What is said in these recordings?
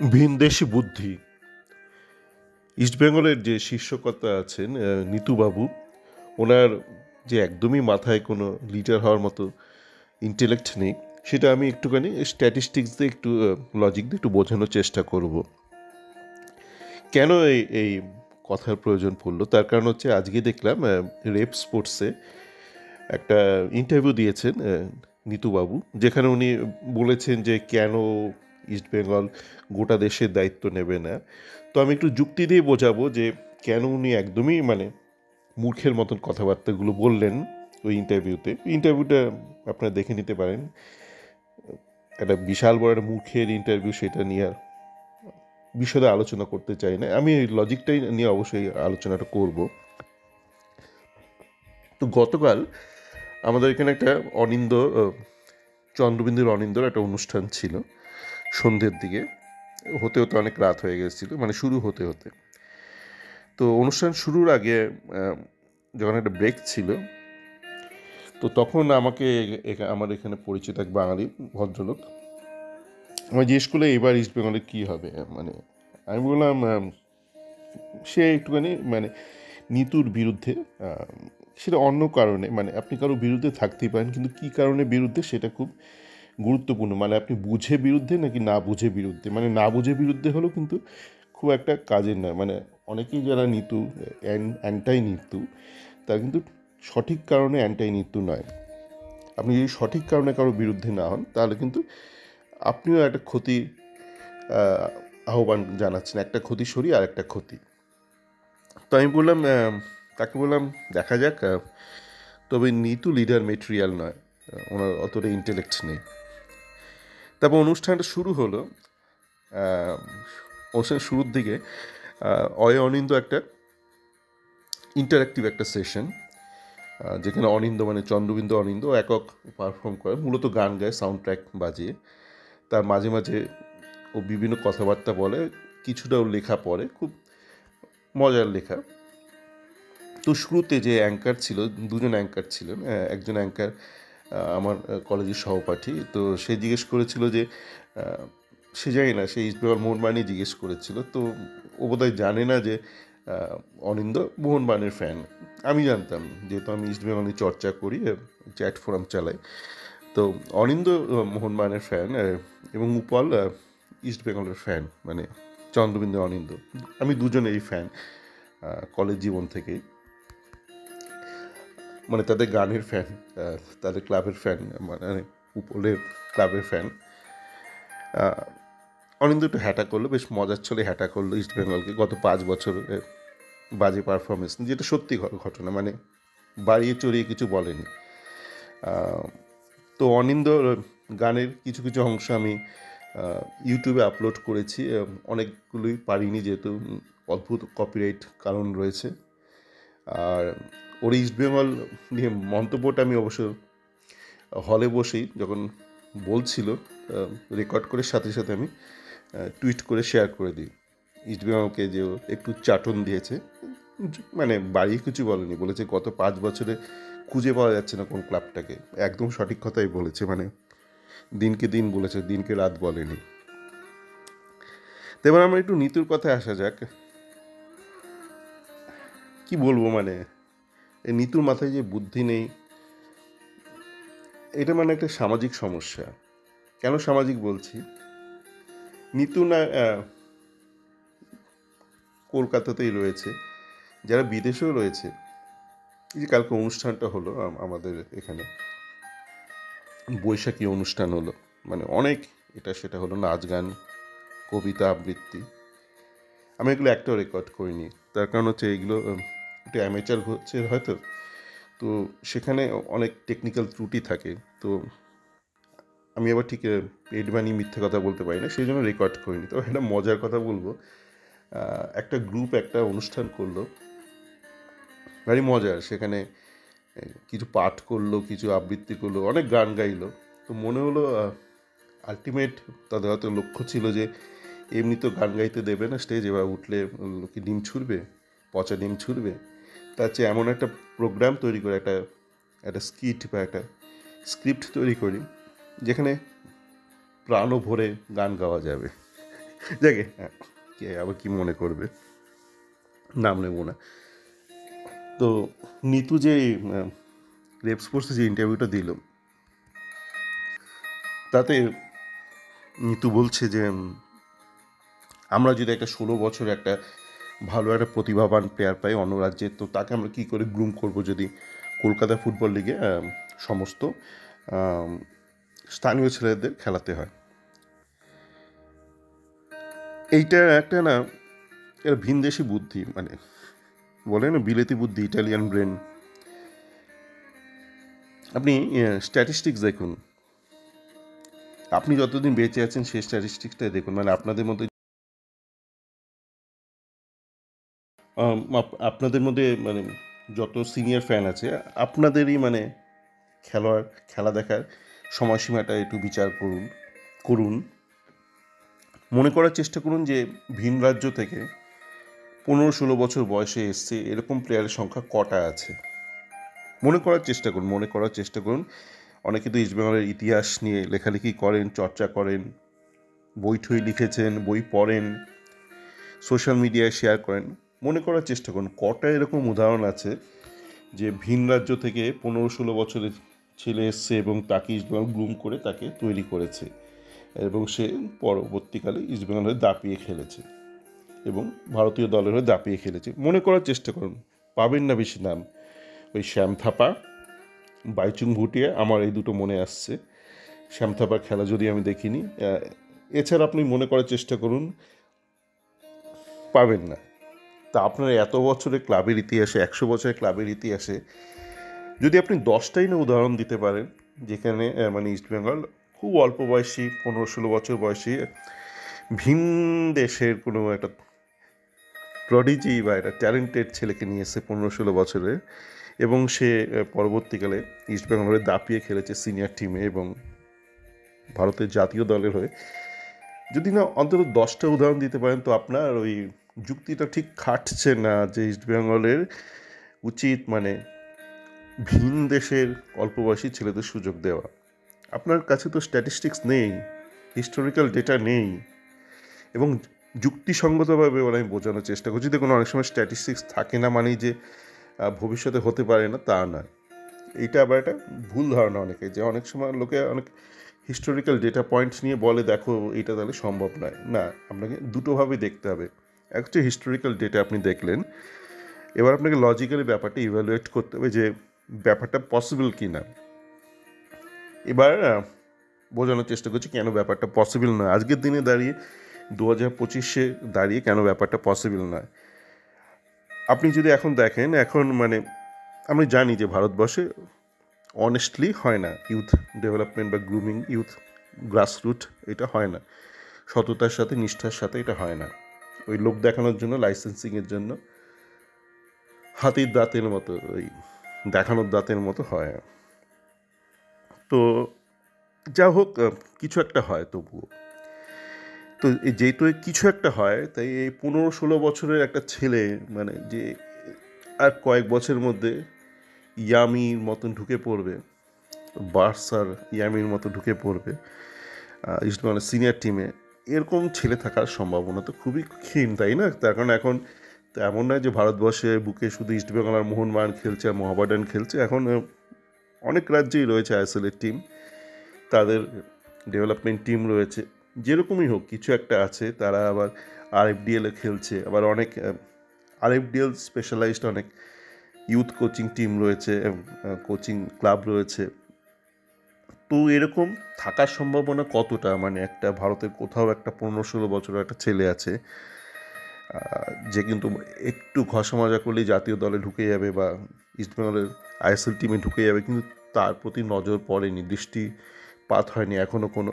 ভিনদেশি বুদ্ধি। ইস্টবেঙ্গলের যে শীর্ষকর্তা আছেন নিতুবাবু, ওনার যে একদমই মাথায় কোনো লিডার হওয়ার মতো ইন্টেলেক্ট নেই, সেটা আমি একটুখানি স্ট্যাটিস্টিক্স দিয়ে একটু লজিক দিয়ে একটু বোঝানোর চেষ্টা করব। কেন এই কথার প্রয়োজন পড়লো তার কারণ হচ্ছে, আজকে দেখলাম রেপ স্পোর্টসে একটা ইন্টারভিউ দিয়েছেন নিতুবাবু, যেখানে উনি বলেছেন যে কেন ইস্টবেঙ্গল গোটা দেশের দায়িত্ব নেবে না। তো আমি একটু যুক্তি দিয়ে বোঝাবো যে কেন উনি একদমই মূর্খের মতন কথাবার্তাগুলো বললেন ওই ইন্টারভিউটা আপনারা দেখে নিতে পারেন। একটা বিশাল বড় একটা মূর্খের ইন্টারভিউ, সেটা নিয়ে আর বিশদে আলোচনা করতে চাই না। আমি এই লজিকটাই নিয়ে অবশ্যই আলোচনাটা করব। তো গতকাল আমাদের এখানে একটা চন্দ্রবিন্দুর অনিন্দর একটা অনুষ্ঠান ছিল সন্ধ্যের দিকে, হতে হতে অনেক রাত হয়ে গেছিলো, শুরু হতে হতে। তো অনুষ্ঠান শুরুর আগে যখন একটা ব্রেক ছিল, তো তখন আমাকে আমার এখানে পরিচিত এক বাঙালি ভদ্রলোক আমি জিজ্ঞেস করলে এবার ইস্টবেঙ্গলে কী হবে। আমি বললাম সে একটুখানি নিতুর বিরুদ্ধে, সেটা অন্য কারণে, আপনি কারো বিরুদ্ধে থাকতেই পারেন, কিন্তু কী কারণে বিরুদ্ধে সেটা খুব গুরুত্বপূর্ণ। আপনি বুঝে বিরুদ্ধে নাকি না বুঝে বিরুদ্ধে। না বুঝে বিরুদ্ধে হলেও কিন্তু খুব একটা কাজের নয়। অনেকেই যারা নিতু অ্যান্টাই নিতু, তারা কিন্তু সঠিক কারণে অ্যান্টাই নিতু নয়। আপনি যদি সঠিক কারণে কারো বিরুদ্ধে না হন, তাহলে কিন্তু আপনিও একটা ক্ষতি আহ্বান জানাচ্ছেন, একটা ক্ষতি সরিয়ে আর একটা ক্ষতি। তো আমি বললাম, তাকে বললাম দেখা যাক, তবে নিতু লিডার মেটেরিয়াল নয়, ওনার অতটা ইন্টেলেক্ট নেই। তারপর অনুষ্ঠানটা শুরু হলো। অনুষ্ঠানের শুরুর দিকে অনিন্দ একটা ইন্টারাক্টিভ একটা সেশন, যেখানে অনিন্দ চন্দ্রবিন্দু অনিন্দ একক পারফর্ম করে, মূলত গান গায় সাউন্ড ট্র্যাক বাজিয়ে। তার মাঝে মাঝে ও বিভিন্ন কথাবার্তা বলে, কিছুটা ও লেখা পড়ে, খুব মজার লেখা। তো শুরুতে যে অ্যাঙ্কার ছিল, দুজন অ্যাঙ্কার ছিলেন। একজন অ্যাঙ্কার আমার কলেজের সহপাঠী, তো সে জিজ্ঞেস করেছিল যে সে জানি না, সে ইস্টবেঙ্গল মোহনবাগানই জিজ্ঞেস করেছিল। তো ও বোধহয় জানে না যে অনিন্দ মোহনবাগানের ফ্যান। আমি জানতাম, যেহেতু আমি ইস্টবেঙ্গল নিয়ে চর্চা করি, চ্যাট ফোরাম চালাই। তো অনিন্দ মোহনবাগানের ফ্যান, এবং উপল ইস্টবেঙ্গলের ফ্যান, চন্দ্রবিন্দু অনিন্দ। আমি দুজনেরই ফ্যান কলেজ জীবন থেকেই, তাদের গানের ফ্যান, তাদের ক্লাবের ফ্যান, উপলের ক্লাবের ফ্যান। অনিন্দ একটু হ্যাটা করলো, বেশ মজার ছলে হ্যাটা করলো ইস্টবেঙ্গলকে গত 5 বছর বাজে পারফরমেন্স, যেটা সত্যি ঘটনা, বাড়িয়ে চড়িয়ে কিছু বলেনি। তো অনিন্দর গানের কিছু কিছু অংশ আমি ইউটিউবে আপলোড করেছি, অনেকগুলোই পারিনি, যেহেতু অদ্ভুত কপিরাইট কারণ রয়েছে। আর ওর ইস্টবেঙ্গল নিয়ে মন্তব্যটা আমি অবশ্য হলে বসেই যখন বলছিল, রেকর্ড করে সাথে সাথে আমি টুইট করে শেয়ার করে দিই। ইস্টবেঙ্গলকে যে একটু চাটন দিয়েছে, বাড়িয়ে কিছু বলেনি, বলেছে গত 5 বছরে খুঁজে পাওয়া যাচ্ছে না কোন ক্লাবটাকে। একদম সঠিক কথাই বলেছে, দিনকে দিন বলেছে, দিনকে রাত বলেনি। তো এবার আমরা একটু নিতুর কথায় আসা যাক। কি বলবো, এই নিতুর মাথায় যে বুদ্ধি নেই, এটা একটা সামাজিক সমস্যা। কেন সামাজিক বলছি, নিতু না কলকাতাতেই রয়েছে, যারা বিদেশেও রয়েছে। এই যে কালকে অনুষ্ঠানটা হলো আমাদের এখানে, বৈশাখী অনুষ্ঠান হলো, অনেক এটা সেটা হলো, নাচ গান, কবিতা আবৃত্তি। আমি এগুলো একটাও রেকর্ড করিনি, তার কারণ হচ্ছে এগুলো একটু অ্যামেচার হচ্ছে হয়তো, তো সেখানে অনেক টেকনিক্যাল ত্রুটি থাকে। তো আমি আবার ঠিক পেট বানিয়ে মিথ্যে কথা বলতে পারি না, সেই জন্য রেকর্ড করিনি। তো একটা মজার কথা বলবো, একটা গ্রুপ একটা অনুষ্ঠান করলো, ভারী মজার। সেখানে কিছু পাঠ করলো, কিছু আবৃত্তি করলো, অনেক গান গাইলো। তো মনে হলো আলটিমেট তাদের হয়তো লক্ষ্য ছিল যে এমনি তো গান গাইতে দেবে না স্টেজ, এবার উঠলে লোকে ডিম ছুড়বে, পচা ডিম ছুড়বে। তার চেয়ে এমন একটা প্রোগ্রাম তৈরি করে, একটা স্কিট বা একটা স্ক্রিপ্ট তৈরি করি, যেখানে প্রাণও ভরে গান গাওয়া যাবে। দেখে হ্যাঁ, কে আবার কি মনে করবে, নাম নেব না। তো নিতু যে রেপ স্পোর্টসে যে ইন্টারভিউটা দিল, তাতে নিতু বলছে যে আমরা যদি একটা 16 বছর একটা ভালো একটা প্রতিভাবান প্লেয়ার পাই অন্য রাজ্যে, তো তাকে আমরা কী করে গ্রুম করব যদি কলকাতা ফুটবল লিগে সমস্ত আম, স্থানীয় ছেলেদের খেলাতে হয়। এইটা একটা না, এটা ভিনদেশি বুদ্ধি, মানে বলে না বিলেতি বুদ্ধি, ইটালিয়ান ব্রেন। আপনি স্ট্যাটিস্টিক্স দেখুন, আপনি যতদিন বেঁচে আছেন সেই স্ট্যাটিস্টিক্সটাই দেখুন, মানে আপনাদের মধ্যে আপনাদের মধ্যে মানে যত সিনিয়র ফ্যান আছে আপনাদেরই মানে খেলোয়াড় খেলা দেখার সময়সীমাটা একটু বিচার করুন করুন মনে করার চেষ্টা করুন যে ভিন রাজ্য থেকে 15-16 বছর বয়সে এসছে এরকম প্লেয়ারের সংখ্যা কটা আছে। মনে করার চেষ্টা করুন। অনেকে তো ইস্টবেঙ্গলের ইতিহাস নিয়ে লেখালেখি করেন, চর্চা করেন, বই ঠই লিখেছেন, বই পড়েন, সোশ্যাল মিডিয়ায় শেয়ার করেন। মনে করার চেষ্টা করুন কটা এরকম উদাহরণ আছে যে ভিন রাজ্য থেকে 15-16 বছরের ছেলে এসছে এবং তাকে ইস্টবেঙ্গল গ্রুম করে তাকে তৈরি করেছে এবং সে পরবর্তীকালে ইস্টবেঙ্গল হয়ে দাপিয়ে খেলেছে এবং ভারতীয় দলের হয়ে দাপিয়ে খেলেছে। মনে করার চেষ্টা করুন, পাবেন না বেশি নাম। ওই শ্যাম থাপা, বাইচুং ভুটিয়া, আমার এই দুটো মনে আসছে। শ্যাম থাপার খেলা যদি আমি দেখিনি, এছাড়া আপনি মনে করার চেষ্টা করুন, পাবেন না। তা আপনার এত বছরের ক্লাবের ইতিহাসে, 100 বছরের ক্লাবের ইতিহাসে যদি আপনি 10টাই না উদাহরণ দিতে পারেন যেখানে মানে ইস্টবেঙ্গল খুব অল্প বয়সী 15-16 বছর বয়সী ভিন দেশের কোনো একটা প্রডিজি বা একটা ট্যালেন্টেড ছেলেকে নিয়ে এসে 15-16 বছরে, এবং সে পরবর্তীকালে ইস্টবেঙ্গলের দাপিয়ে খেলেছে সিনিয়র টিমে এবং ভারতের জাতীয় দলের হয়ে, যদি না অন্তত 10টা উদাহরণ দিতে পারেন, তো আপনার ওই যুক্তিটা ঠিক খাটছে না যে ইস্টবেঙ্গলের উচিত মানে ভিন দেশের অল্পবয়সী ছেলেদের সুযোগ দেওয়া। আপনার কাছে তো স্ট্যাটিস্টিক্স নেই, হিস্টোরিক্যাল ডেটা নেই, এবং যুক্তিসঙ্গতভাবে আমি বোঝানোর চেষ্টা করছি। দেখুন, অনেক সময় স্ট্যাটিস্টিক্স থাকে না মানেই যে ভবিষ্যতে হতে পারে না, তা নয়। এইটা আবার একটা ভুল ধারণা অনেকে, যে অনেক সময় লোকে অনেক হিস্টোরিক্যাল ডেটা পয়েন্টস নিয়ে বলে দেখো এইটা তাহলে সম্ভব নয়। না, আপনাকে দুটোভাবে দেখতে হবে। একটা হিস্টোরিক্যাল ডেটা আপনি দেখলেন, এবার আপনাকে লজিক্যালি ব্যাপারটা ইভ্যালুয়েট করতে হবে যে ব্যাপারটা পসিবল কি না। এবার বোঝানোর চেষ্টা করছি কেন ব্যাপারটা পসিবল নয়, আজকের দিনে দাঁড়িয়ে 2025-এ দাঁড়িয়ে কেন ব্যাপারটা পসিবল নয়। আপনি যদি এখন দেখেন, এখন মানে আমি জানি যে ভারতবর্ষে অনেস্টলি হয় না ইউথ ডেভেলপমেন্ট বা গ্রুমিং, ইউথ গ্রাসরুট, এটা হয় না সততার সাথে, নিষ্ঠার সাথে, এটা হয় না। ওই লোক দেখানোর জন্য, লাইসেন্সিংয়ের জন্য হাতির দাঁতের মতো, ওই দেখানোর দাঁতের মতো হয়। তো যা হোক, কিছু একটা হয় তবুও। তো যেহেতু কিছু একটা হয়, তাই এই 15-16 বছরের একটা ছেলে মানে যে আর কয়েক বছরের মধ্যে ইয়ামির মতন ঢুকে পড়বে, বার্সার ইয়ামির মতো ঢুকে পড়বে ইস্টবেঙ্গলের সিনিয়র টিমে, এরকম ছেলে থাকার সম্ভাবনা তো খুবই ক্ষীণ, তাই না? তার কারণ এখন তো এমন নয় যে ভারতবর্ষে বুকে শুধু ইস্টবেঙ্গল আর মোহনবাগান খেলছে আর মোহামেডান খেলছে। এখন অনেক রাজ্যেই রয়েছে আইএসএলের টিম, তাদের ডেভেলপমেন্ট টিম রয়েছে। যেরকমই হোক কিছু একটা আছে। তারা আবার আরএফডিএলে খেলছে, আবার অনেক আরএফডিএল স্পেশালাইজড অনেক ইউথ কোচিং টিম রয়েছে, কোচিং ক্লাব রয়েছে। তো এরকম থাকার সম্ভাবনা কতটা, মানে একটা ভারতের কোথাও একটা 15-16 বছরের একটা ছেলে আছে যে কিন্তু একটু ঘষা মাজা করলেই জাতীয় দলে ঢুকে যাবে বা ইস্টবেঙ্গলের আইএসএল টিমে ঢুকে যাবে, কিন্তু তার প্রতি নজর পড়েনি, দৃষ্টিপাত হয়নি এখনও কোনো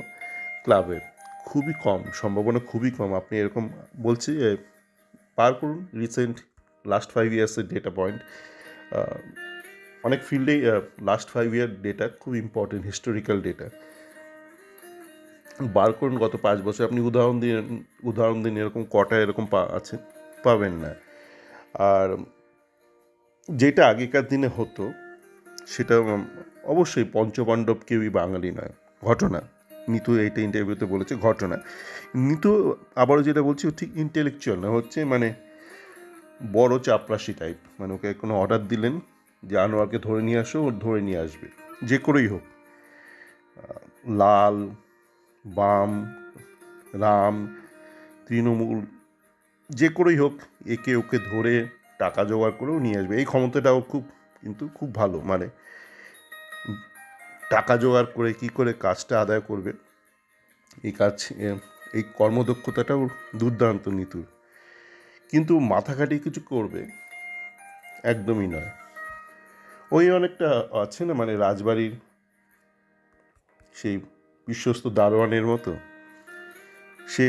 ক্লাবের। খুবই কম, সম্ভাবনা খুবই কম। আপনি এরকম বলছি পার করুন রিসেন্ট লাস্ট 5 ইয়ার্সের ডেটা পয়েন্ট, অনেক ফিল্ডেই লাস্ট 5 ইয়ার ডেটা খুব ইম্পর্টেন্ট, হিস্টোরিক্যাল ডেটা বার করুন। গত 5 বছর আপনি উদাহরণ দিন এরকম কটা এরকম আছে, পাবেন না। আর যেটা আগেকার দিনে হতো সেটা অবশ্যই পঞ্চপাণ্ডব কেউই বাঙালি নয়, ঘটনা। নিতু এইটা ইন্টারভিউতে বলেছে ঘটনা। নিতু আবারও যেটা বলছি ও ঠিক ইন্টেলেকচুয়াল না, হচ্ছে মানে বড় চাপরাশি টাইপ। মানে ওকে কোনো অর্ডার দিলেন যে আনোয়ারকে ধরে নিয়ে আসো, ও ধরে নিয়ে আসবে, যে করেই হোক, লাল, বাম, রাম, তৃণমূল, যে করেই হোক একে ওকে ধরে টাকা জোগাড় করেও নিয়ে আসবে। এই ক্ষমতাটাও খুব ভালো, মানে টাকা জোগাড় করে কী করে কাজটা আদায় করবে এই কর্মদক্ষতাটাও দুর্দান্ত নিতুর। কিন্তু মাথা খাটিয়ে কিছু করবে একদমই নয়। ওই অনেকটা আছে না, মানে রাজবাড়ির সেই বিশ্বস্ত দারোয়ানের মতো, সে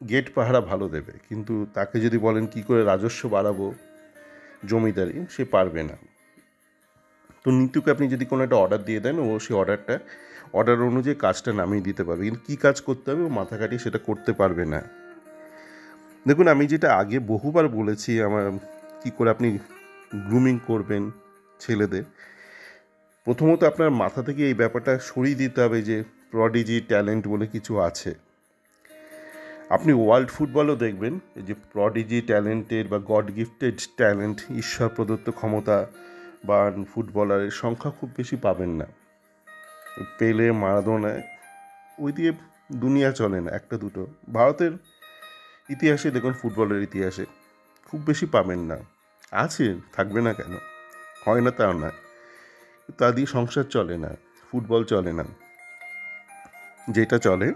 গেট পাহারা ভালো দেবে, কিন্তু তাকে যদি বলেন কি করে রাজস্ব বাড়াবো জমিদারি, সে পারবে না। তো নিতুকে আপনি যদি কোনো একটা অর্ডার দিয়ে দেন, ও সেই অর্ডার অনুযায়ী কাজটা নামিয়ে দিতে পারবে, কিন্তু কী কাজ করতে হবে ও মাথা কাটিয়ে সেটা করতে পারবে না। দেখুন, আমি যেটা আগে বহুবার বলেছি, আমার কি করে আপনি গ্রুমিং করবেন ছেলেদের, প্রথমত আপনার মাথা থেকে এই ব্যাপারটা সরিয়ে দিতে হবে যে প্রডিজি ট্যালেন্ট বলে কিছু আছে। আপনি ওয়ার্ল্ড ফুটবলও দেখবেন যে প্রডিজি ট্যালেন্টেড বা গড গিফটেড ট্যালেন্ট, ঈশ্বর প্রদত্ত ক্ষমতা বা ফুটবলারের সংখ্যা খুব বেশি পাবেন না। পেলে, মারাদোনা, ওই দিয়ে দুনিয়া চলে না, একটা দুটো। ভারতের ইতিহাসে দেখুন, ফুটবলের ইতিহাসে খুব বেশি পাবেন না। আছে, থাকবে না কেন, হয় না তাও না, তা দিয়ে সংসার চলে না, ফুটবল চলে না। যেটা চলে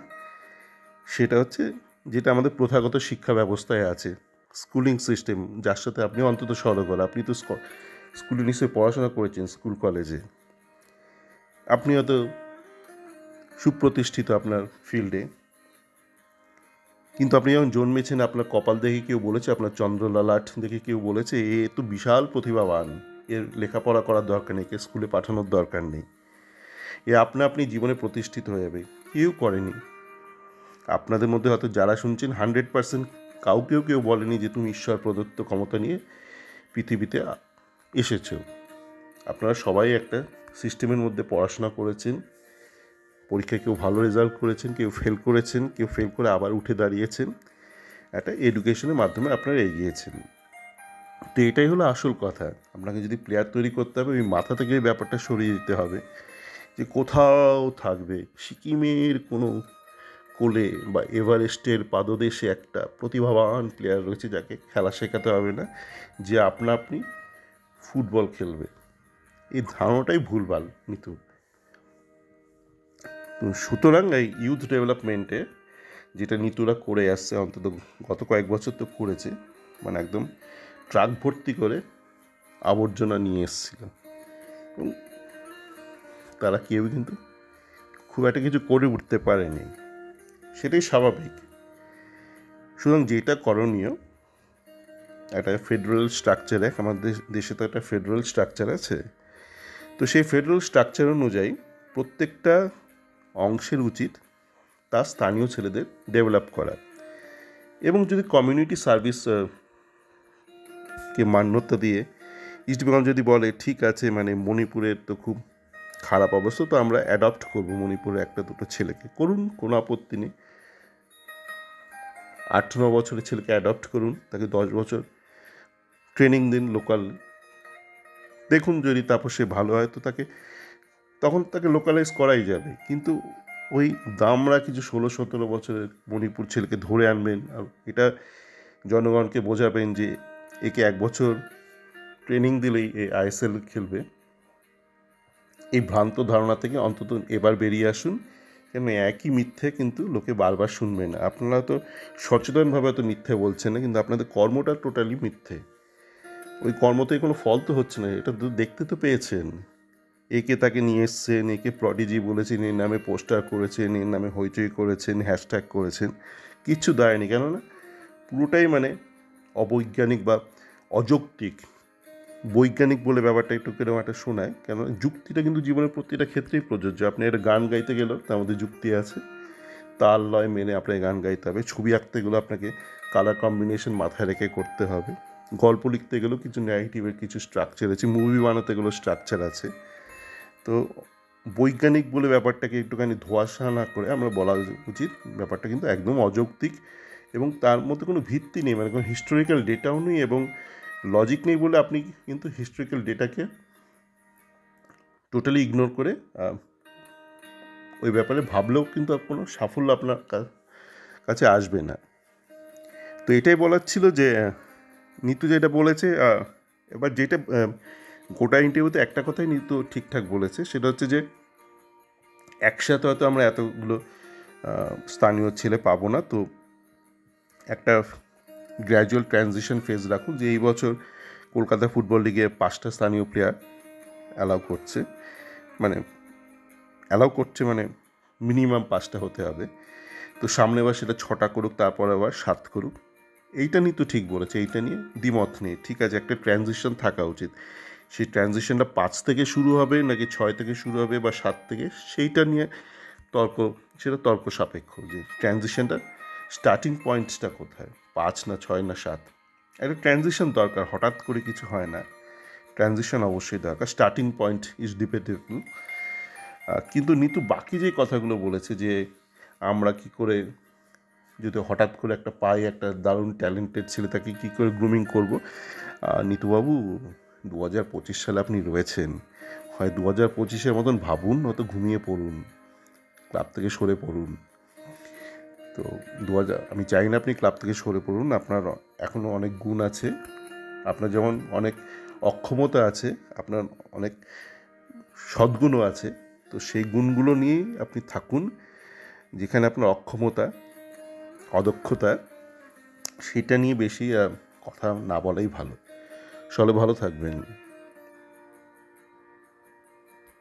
সেটা হচ্ছে যেটা আমাদের প্রথাগত শিক্ষা ব্যবস্থায় আছে, স্কুলিং সিস্টেম, যার সাথে আপনি অন্তত সরগর। আপনি তো স্কুলে নিশ্চয়ই পড়াশোনা করেছেন, স্কুল কলেজে। আপনি হয়তো সুপ্রতিষ্ঠিত আপনার ফিল্ডে, কিন্তু আপনি যখন জন্মেছেন, আপনার কপাল দেখে কেউ বলেছে, আপনার চন্দ্রললাট দেখে কেউ বলেছে এ তো বিশাল প্রতিভাবান, এর লেখাপড়া করার দরকার নেই, একে স্কুলে পাঠানোর দরকার নেই, এ আপনি জীবনে প্রতিষ্ঠিত হয়ে যাবে? কেউ করেনি। আপনাদের মধ্যে হয়তো যারা শুনছেন 100% কেউ বলেনি যে তুমি ঈশ্বর প্রদত্ত ক্ষমতা নিয়ে পৃথিবীতে এসেছো। আপনারা সবাই একটা সিস্টেমের মধ্যে পড়াশোনা করেছেন, পরীক্ষায় কেউ ভালো রেজাল্ট করেছেন, কেউ ফেল করেছেন, কেউ ফেল করে আবার উঠে দাঁড়িয়েছেন, একটা এডুকেশনের মাধ্যমে আপনারা এগিয়েছেন। তো এটাই হলো আসল কথা। আপনাকে যদি প্লেয়ার তৈরি করতে হবে, ওই মাথা থেকে ব্যাপারটা সরিয়ে দিতে হবে যে কোথাও থাকবে সিকিমের কোনো কোলে বা এভারেস্টের পাদদেশে একটা প্রতিভাবান প্লেয়ার রয়েছে যাকে খেলা শেখাতে হবে না, যে আপনি ফুটবল খেলবে। এই ধারণাটাই ভুলভাল নিতু। সুতরাং এই ইউথ ডেভেলপমেন্টে যেটা নিতুরা করে আসছে, অন্তত গত কয়েক বছর তো করেছে, মানে একদম ট্রাক ভর্তি করে আবর্জনা নিয়ে এসেছিল, তারা কেউ কিন্তু খুব একটা কিছু করে উঠতে পারেনি, সেটাই স্বাভাবিক। সুতরাং যেটা করণীয়, একটা ফেডারেল স্ট্রাকচার, আমাদের দেশে তো একটা ফেডারেল স্ট্রাকচার আছে, তো সেই ফেডারেল স্ট্রাকচার অনুযায়ী প্রত্যেকটা অংশের উচিত তার স্থানীয় ছেলেদের ডেভেলপ করা, এবং যদি কমিউনিটি সার্ভিসকে মান্যতা দিয়ে ইস্টবেঙ্গল যদি বলে ঠিক আছে, মানে মণিপুরের তো খুব খারাপ অবস্থা, তো আমরা অ্যাডপ্ট করবো মণিপুরের একটা দুটো ছেলেকে, করুন, কোনো আপত্তি নেই। 8-9 বছরের ছেলেকে অ্যাডপ্ট করুন, তাকে 10 বছর ট্রেনিং দিন লোকাল, দেখুন যদি তারপর সে ভালো হয় তো তখন তাকে লোকালাইজ করাই যাবে। কিন্তু ওই দামরা কিছু 16-17 বছরের মণিপুর ছেলেকে ধরে আনবেন, আর এটা জনগণকে বোঝাবেন যে একে 1 বছর ট্রেনিং দিলেই এ ISL খেলবে, এই ভ্রান্ত ধারণা থেকে অন্তত এবার বেরিয়ে আসুন। কেন একই মিথ্যে কিন্তু লোকে বারবার শুনবে না। আপনারা তো সচেতনভাবে তো মিথ্যে বলছেন না, কিন্তু আপনাদের কর্মটা টোটালি মিথ্যে। ওই কর্মতে কোনো ফল তো হচ্ছে না, এটা তো দেখতে তো পেয়েছেন। একে তাকে নিয়ে এসছেন, একে প্রডিজি বলেছেন, এর নামে পোস্টার করেছেন, এর নামে হইচই করেছেন, হ্যাশট্যাগ করেছেন, কিচ্ছু দেয়নি। কেননা পুরোটাই মানে অবৈজ্ঞানিক বা অযৌক্তিক। বৈজ্ঞানিক বলে ব্যাপারটা একটু কেরকম একটা শোনায়, কেন যুক্তিটা কিন্তু জীবনের প্রতিটা ক্ষেত্রেই প্রযোজ্য। আপনি একটা গান গাইতে গেলেও তার মধ্যে যুক্তি আছে, তাল লয় মেনে আপনাকে গান গাইতে হবে। ছবি আঁকতে গেলেও আপনাকে কালার কম্বিনেশন মাথায় রেখে করতে হবে। গল্প লিখতে গেলেও কিছু ন্যারেটিভের কিছু স্ট্রাকচার আছে, মুভি বানাতে গেলেও স্ট্রাকচার আছে। তো বৈজ্ঞানিক বলে ব্যাপারটাকে একটুখানি ধোঁয়াশা না করে আমরা বলা উচিত ব্যাপারটা কিন্তু একদম অযৌক্তিক এবং তার মধ্যে কোনো ভিত্তি নেই, মানে কোনো হিস্টোরিক্যাল ডেটাও নেই এবং লজিক নেই বলে আপনি কিন্তু হিস্টোরিক্যাল ডেটাকে টোটালি ইগনোর করে ওই ব্যাপারে ভাবলেও কিন্তু কোনো সাফল্য আপনার কাছে আসবে না। তো এটাই বলার ছিল যে নিতু যেটা বলেছে, এবার যেটা গোটা ইন্টারভিউতে একটা কথাই নিতু ঠিকঠাক বলেছে, সেটা হচ্ছে যে একসাথে হয়তো আমরা এতগুলো স্থানীয় ছেলে পাবো না, তো একটা গ্র্যাজুয়াল ট্রানজিশন ফেজ রাখুন যে এই বছর কলকাতা ফুটবল লিগে 5টা স্থানীয় প্লেয়ার অ্যালাউ করছে, মানে মিনিমাম 5টা হতে হবে, তো সামনে আবার সেটা 6টা করুক, তারপর আবার 7 করুক। এইটা নিয়ে তো ঠিক বলেছে, এইটা নিয়ে দ্বিমত নেই, ঠিক আছে, একটা ট্রানজিশন থাকা উচিত। সেই ট্রানজিশনটা 5 থেকে শুরু হবে নাকি 6 থেকে শুরু হবে বা 7 থেকে, সেইটা নিয়ে তর্ক সাপেক্ষ যে ট্রানজিশনটা স্টার্টিং পয়েন্টসটা কোথায়, 5 না 6 না 7, একটা ট্রানজিশন দরকার, হঠাৎ করে কিছু হয় না, ট্রানজিশন অবশ্যই দরকার, স্টার্টিং পয়েন্ট ইজ ডিবেটেবল। কিন্তু নিতু বাকি যে কথাগুলো বলেছে যে আমরা কি করে যদি হঠাৎ করে একটা পাই একটা দারুণ ট্যালেন্টেড ছেলে, তাকে কী করে গ্রুমিং করবো, নিতুবাবু 2025 সালে আপনি রয়েছেন, হয় 2025-এর মতন ভাবুন, নয়তো ঘুমিয়ে পড়ুন, ক্লাব থেকে সরে পড়ুন। তো আমি চাই না আপনি ক্লাব থেকে সরে পড়ুন, আপনার এখনও অনেক গুণ আছে, আপনার যেমন অনেক অক্ষমতা আছে, আপনার অনেক সদ্গুণও আছে, তো সেই গুণগুলো নিয়েই আপনি থাকুন, যেখানে আপনার অক্ষমতা অদক্ষতা সেটা নিয়ে বেশি কথা না বলাই ভালো। সকলে ভালো থাকবেন।